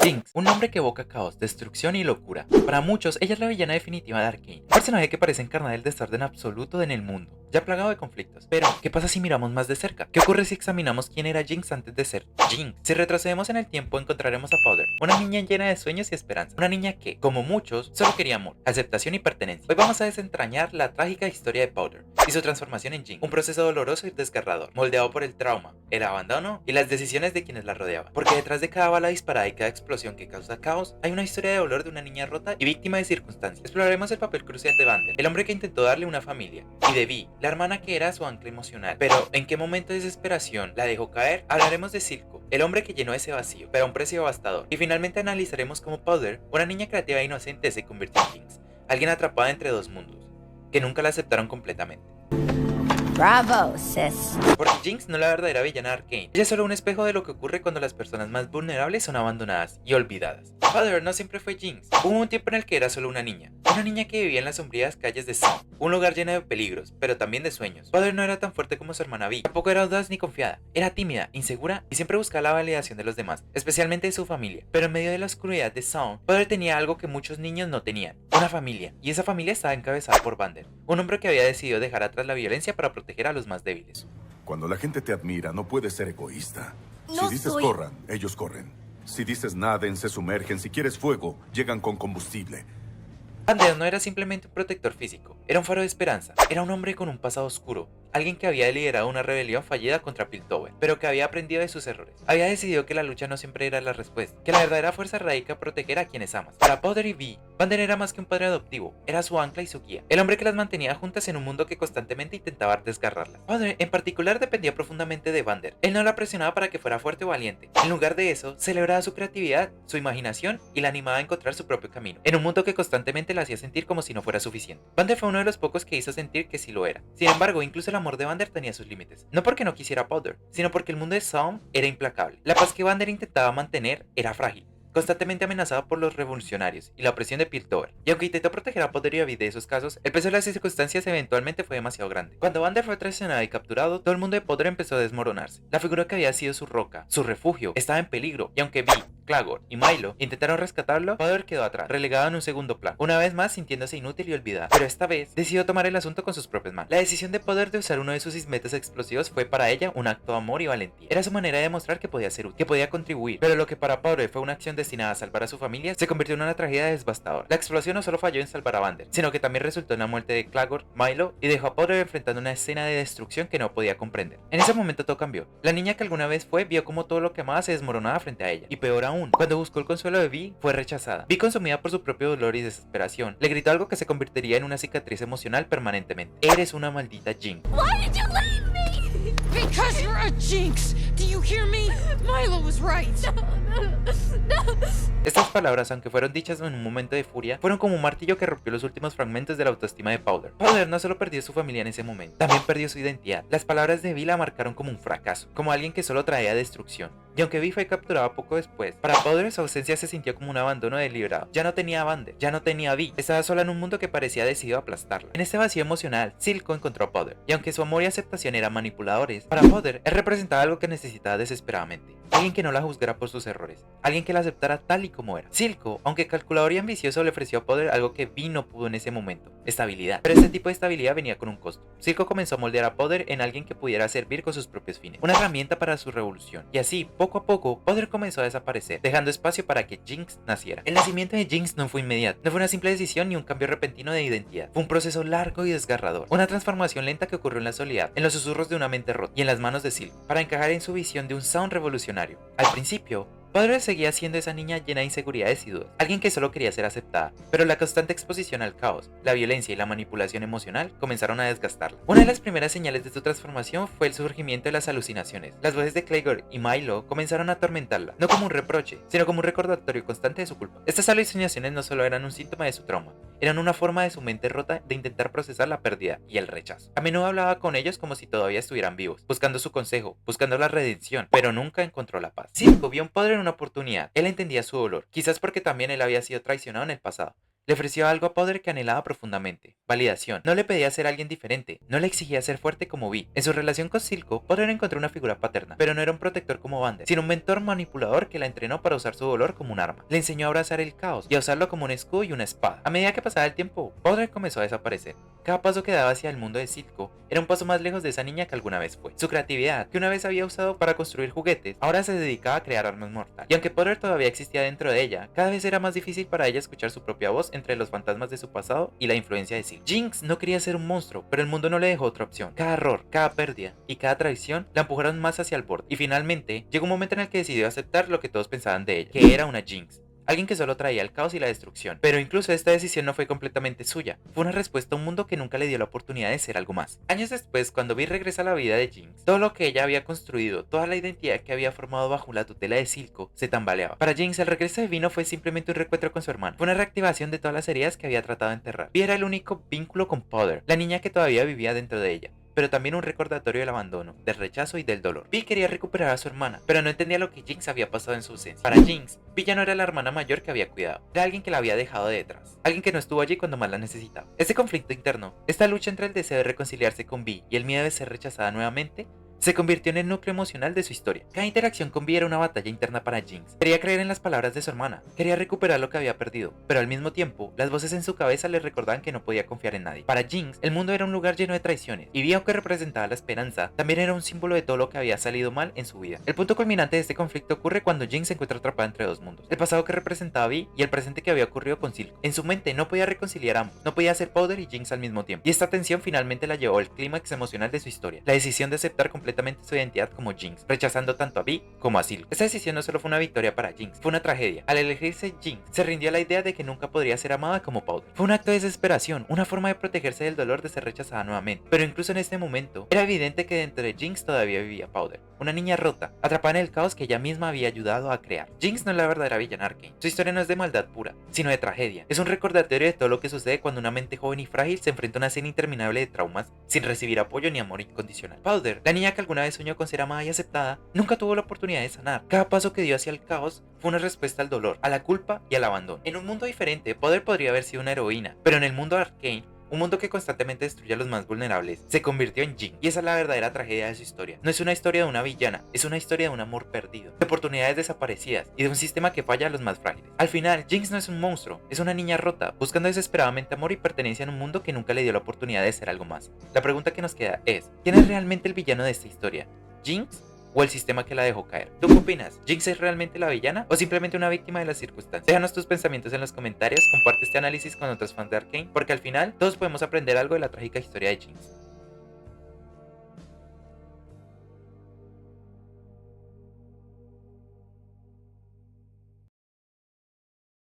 Jinx, un nombre que evoca caos, destrucción y locura. Para muchos, ella es la villana definitiva de Arcane, un personaje que parece encarnar el desorden absoluto en el mundo, ya plagado de conflictos. Pero, ¿qué pasa si miramos más de cerca? ¿Qué ocurre si examinamos quién era Jinx antes de ser Jinx? Si retrocedemos en el tiempo, encontraremos a Powder, una niña llena de sueños y esperanza, una niña que, como muchos, solo quería amor, aceptación y pertenencia. Hoy vamos a desentrañar la trágica historia de Powder y su transformación en Jinx, un proceso doloroso y desgarrador, moldeado por el trauma, el abandono y las decisiones de quienes la rodeaban. Porque detrás de cada bala disparada y cada explosión que causa caos, hay una historia de dolor de una niña rota y víctima de circunstancias. Exploraremos el papel crucial de Vander, el hombre que intentó darle una familia, y de Vi, la hermana que era su ancla emocional. Pero, ¿en qué momento de desesperación la dejó caer? Hablaremos de Silco, el hombre que llenó ese vacío, pero a un precio devastador. Y finalmente analizaremos cómo Powder, una niña creativa e inocente, se convirtió en Jinx, alguien atrapada entre dos mundos, que nunca la aceptaron completamente. Bravo, sis. Porque Jinx no es la verdadera villana de Arcane. Ella es solo un espejo de lo que ocurre cuando las personas más vulnerables son abandonadas y olvidadas. Powder no siempre fue Jinx. Hubo un tiempo en el que era solo una niña que vivía en las sombrías calles de Sound, un lugar lleno de peligros, pero también de sueños. Powder no era tan fuerte como su hermana Vi, tampoco era audaz ni confiada. Era tímida, insegura y siempre buscaba la validación de los demás, especialmente de su familia. Pero en medio de la oscuridad de Sound, Powder tenía algo que muchos niños no tenían: una familia. Y esa familia estaba encabezada por Vander, un hombre que había decidido dejar atrás la violencia para proteger a los más débiles. Cuando la gente te admira, no puedes ser egoísta. No Si dices soy- corran, ellos corren. Si dices naden, se sumergen. Si quieres fuego, llegan con combustible. Vander no era simplemente un protector físico, era un faro de esperanza, era un hombre con un pasado oscuro, alguien que había liderado una rebelión fallida contra Piltover, pero que había aprendido de sus errores. Había decidido que la lucha no siempre era la respuesta, que la verdadera fuerza radica en proteger a quienes amas. Para Powder y Vi, Vander era más que un padre adoptivo, era su ancla y su guía, el hombre que las mantenía juntas en un mundo que constantemente intentaba desgarrarlas. Powder en particular dependía profundamente de Vander. Él no la presionaba para que fuera fuerte o valiente. En lugar de eso, celebraba su creatividad, su imaginación y la animaba a encontrar su propio camino, en un mundo que constantemente la hacía sentir como si no fuera suficiente. Vander fue uno de los pocos que hizo sentir que sí lo era. Sin embargo, incluso el amor de Vander tenía sus límites. No porque no quisiera a Powder, sino porque el mundo de Sound era implacable. La paz que Vander intentaba mantener era frágil, constantemente amenazada por los revolucionarios y la opresión de Piltover. Y aunque intentó proteger a Powder y a Vi de esos casos, el peso de las circunstancias eventualmente fue demasiado grande. Cuando Vander fue traicionado y capturado, todo el mundo de Powder empezó a desmoronarse. La figura que había sido su roca, su refugio, estaba en peligro, y aunque Vi, Clagor y Milo intentaron rescatarlo, Powder quedó atrás, relegado en un segundo plano, una vez más sintiéndose inútil y olvidada. Pero esta vez decidió tomar el asunto con sus propias manos. La decisión de Powder de usar uno de sus ismetes explosivos fue para ella un acto de amor y valentía. Era su manera de demostrar que podía ser útil, que podía contribuir. Pero lo que para Powder fue una acción destinada a salvar a su familia se convirtió en una tragedia devastadora. La explosión no solo falló en salvar a Vander, sino que también resultó en la muerte de Clagor, Milo, y dejó a Powder enfrentando una escena de destrucción que no podía comprender. En ese momento todo cambió. La niña que alguna vez fue vio como todo lo que amaba se desmoronaba frente a ella. Y peor aún, cuando buscó el consuelo de Vi, fue rechazada. Vi, consumida por su propio dolor y desesperación, le gritó algo que se convertiría en una cicatriz emocional permanentemente: eres una maldita Jinx. Why did you leave me? Because you're a jinx! Do you hear me? Milo was right. Estas palabras, aunque fueron dichas en un momento de furia, fueron como un martillo que rompió los últimos fragmentos de la autoestima de Powder. Powder no solo perdió su familia en ese momento, también perdió su identidad. Las palabras de Vi la marcaron como un fracaso, como alguien que solo traía destrucción. Y aunque Vi fue capturada poco después, para Powder su ausencia se sintió como un abandono deliberado. Ya no tenía a Vander, ya no tenía a Vi, estaba sola en un mundo que parecía decidido a aplastarla. En este vacío emocional, Silco encontró a Powder, y aunque su amor y aceptación eran manipuladores, para Powder él representaba algo que necesitaba desesperadamente: alguien que no la juzgara por sus errores, alguien que la aceptara tal y como era. Silco, aunque calculador y ambicioso, le ofreció a Powder algo que Vi no pudo en ese momento: estabilidad. Pero este tipo de estabilidad venía con un costo. Silco comenzó a moldear a Powder en alguien que pudiera servir con sus propios fines, una herramienta para su revolución. Y así, poco a poco, Powder comenzó a desaparecer, dejando espacio para que Jinx naciera. El nacimiento de Jinx no fue inmediato, no fue una simple decisión ni un cambio repentino de identidad. Fue un proceso largo y desgarrador, una transformación lenta que ocurrió en la soledad, en los susurros de una mente rota y en las manos de Silco, para encajar en su visión de un Sound revolucionario. Al principio, Powder seguía siendo esa niña llena de inseguridades y dudas, alguien que solo quería ser aceptada, pero la constante exposición al caos, la violencia y la manipulación emocional comenzaron a desgastarla. Una de las primeras señales de su transformación fue el surgimiento de las alucinaciones. Las voces de Clagor y Milo comenzaron a atormentarla, no como un reproche, sino como un recordatorio constante de su culpa. Estas alucinaciones no solo eran un síntoma de su trauma, eran una forma de su mente rota de intentar procesar la pérdida y el rechazo. A menudo hablaba con ellos como si todavía estuvieran vivos, buscando su consejo, buscando la redención, pero nunca encontró la paz. Silco vio en Powder una oportunidad. Él entendía su dolor, quizás porque también él había sido traicionado en el pasado. Le ofreció algo a Powder que anhelaba profundamente: validación. No le pedía ser alguien diferente, no le exigía ser fuerte como Vi. En su relación con Silco, Powder encontró una figura paterna, pero no era un protector como Vander, sino un mentor manipulador que la entrenó para usar su dolor como un arma. Le enseñó a abrazar el caos y a usarlo como un escudo y una espada. A medida que pasaba el tiempo, Powder comenzó a desaparecer. Cada paso que daba hacia el mundo de Silco era un paso más lejos de esa niña que alguna vez fue. Su creatividad, que una vez había usado para construir juguetes, ahora se dedicaba a crear armas mortales. Y aunque Powder todavía existía dentro de ella, cada vez era más difícil para ella escuchar su propia voz entre los fantasmas de su pasado y la influencia de Silco. Jinx no quería ser un monstruo, pero el mundo no le dejó otra opción. Cada error, cada pérdida y cada traición la empujaron más hacia el borde. Y finalmente, llegó un momento en el que decidió aceptar lo que todos pensaban de ella, que era una Jinx. Alguien que solo traía el caos y la destrucción. Pero incluso esta decisión no fue completamente suya. Fue una respuesta a un mundo que nunca le dio la oportunidad de ser algo más. Años después, cuando Vi regresa a la vida de Jinx, todo lo que ella había construido, toda la identidad que había formado bajo la tutela de Silco, se tambaleaba. Para Jinx, el regreso de Vi no fue simplemente un reencuentro con su hermano. Fue una reactivación de todas las heridas que había tratado de enterrar. Vi era el único vínculo con Powder, la niña que todavía vivía dentro de ella, pero también un recordatorio del abandono, del rechazo y del dolor. Vi quería recuperar a su hermana, pero no entendía lo que Jinx había pasado en su ausencia. Para Jinx, Vi ya no era la hermana mayor que había cuidado, era alguien que la había dejado detrás, alguien que no estuvo allí cuando más la necesitaba. Este conflicto interno, esta lucha entre el deseo de reconciliarse con Vi y el miedo de ser rechazada nuevamente, se convirtió en el núcleo emocional de su historia. Cada interacción con Vi era una batalla interna para Jinx. Quería creer en las palabras de su hermana, quería recuperar lo que había perdido, pero al mismo tiempo, las voces en su cabeza le recordaban que no podía confiar en nadie. Para Jinx, el mundo era un lugar lleno de traiciones, y Vi, aunque representaba la esperanza, también era un símbolo de todo lo que había salido mal en su vida. El punto culminante de este conflicto ocurre cuando Jinx se encuentra atrapada entre dos mundos: el pasado que representaba Vi y el presente que había ocurrido con Silco. En su mente no podía reconciliar ambos, no podía ser Powder y Jinx al mismo tiempo, y esta tensión finalmente la llevó al clímax emocional de su historia: la decisión de aceptar completamente su identidad como Jinx, rechazando tanto a Vi como a Silco. Esta decisión no solo fue una victoria para Jinx, fue una tragedia. Al elegirse Jinx, se rindió a la idea de que nunca podría ser amada como Powder. Fue un acto de desesperación, una forma de protegerse del dolor de ser rechazada nuevamente. Pero incluso en este momento, era evidente que dentro de Jinx todavía vivía Powder, una niña rota, atrapada en el caos que ella misma había ayudado a crear. Jinx no es la verdadera villana Arcane. Su historia no es de maldad pura, sino de tragedia. Es un recordatorio de todo lo que sucede cuando una mente joven y frágil se enfrenta a una escena interminable de traumas sin recibir apoyo ni amor incondicional. Powder, la niña que alguna vez soñó con ser amada y aceptada, nunca tuvo la oportunidad de sanar. Cada paso que dio hacia el caos fue una respuesta al dolor, a la culpa y al abandono. En un mundo diferente, Powder podría haber sido una heroína, pero en el mundo de Arcane, un mundo que constantemente destruye a los más vulnerables, se convirtió en Jinx, y esa es la verdadera tragedia de su historia. No es una historia de una villana, es una historia de un amor perdido, de oportunidades desaparecidas y de un sistema que falla a los más frágiles. Al final, Jinx no es un monstruo, es una niña rota, buscando desesperadamente amor y pertenencia en un mundo que nunca le dio la oportunidad de ser algo más. La pregunta que nos queda es: ¿quién es realmente el villano de esta historia? ¿Jinx o el sistema que la dejó caer? ¿Tú qué opinas? ¿Jinx es realmente la villana o simplemente una víctima de las circunstancias? Déjanos tus pensamientos en los comentarios, comparte este análisis con otros fans de Arcane, porque al final todos podemos aprender algo de la trágica historia de Jinx.